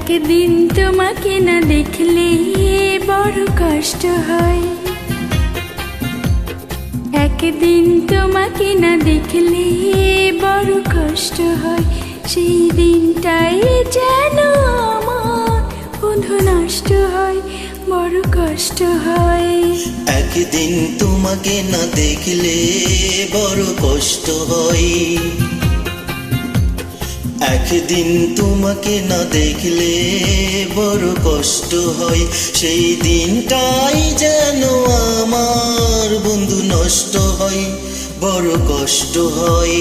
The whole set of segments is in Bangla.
একদিন তোমাকে না দেখলে বড় কষ্ট হয়, একদিন তোমাকে না দেখলে বড় কষ্ট হয়। সেই দিনটাই যেন আমার বন্ধু নষ্ট হয়, বড় কষ্ট হয়। একদিন তোমাকে না দেখলে বড় কষ্ট হয়, একদিন তোমাকে না দেখলে বড় কষ্ট হয়। সেই দিনটাই যেন আমার বন্ধু নষ্ট হয়, বড় কষ্ট হয়।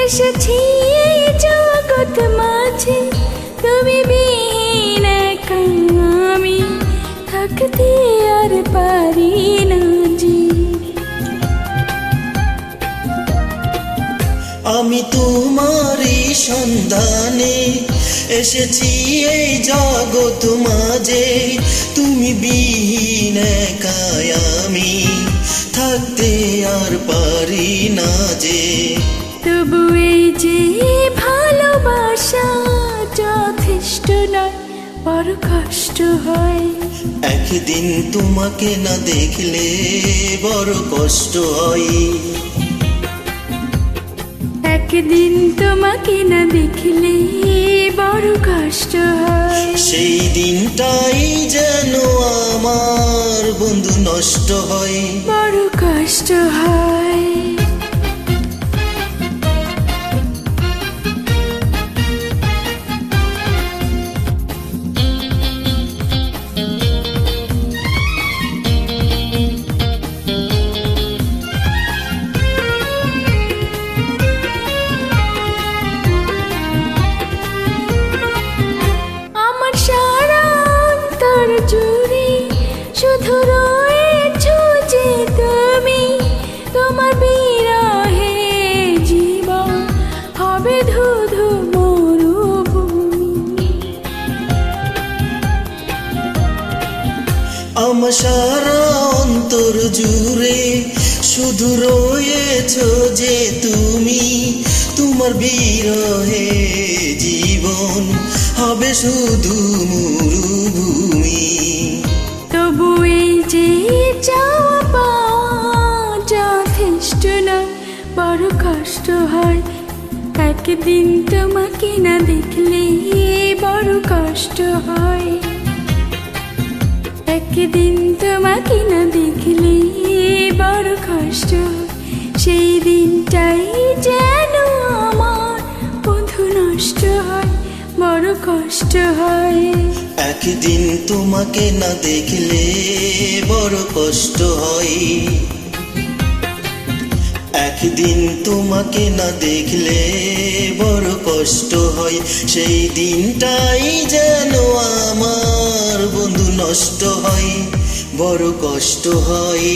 এসেছি এই জগৎ মাঝে, তুমি বিহীন একা আমি থাকতে আর পারি না জি। আমি তোমারই সন্ধানে এসেছি এই জগৎ মাঝে, তুমি বিহীন একা আমি থাকতে আর পারি না যে। তবু এই যে ভালোবাসা যথেষ্ট নয়, বড় কষ্ট হয়। একদিন তোমাকে না দেখলে বড় কষ্ট হয়, একদিন তোমাকে না দেখলে বড় কষ্ট হয়। সেই দিনটাই যেন আমার বন্ধু নষ্ট হয়, বড় কষ্ট হয়। জুড়ে শুধু রয়েছ যে তুমি, তোমার বিরহে জীবন হবে ধুধু মরুভূমি। আমার সারা অন্তর জুড়ে শুধু রয়েছ যে তুমি, তোমার বিরহে জীবন হবে শুধু মরুভূমি। তবু এই যে চাওয়া পাওয়া যথেষ্ট নয়, বড় কষ্ট হয়। একদিন তোমাকে না দেখলে বড় কষ্ট হয়, একদিন তোমাকে না দেখলে বড় কষ্ট হয়। সেই দিনটাই যেন আমার বন্ধু নষ্ট হয়, বড় কষ্ট হয়। একদিন তোমাকে না দেখলে বড় কষ্ট হয়, একদিন তোমাকে না দেখলে বড় কষ্ট হয়। সেই দিনটাই যেন আমার বন্ধু নষ্ট হয়, বড় কষ্ট হয়।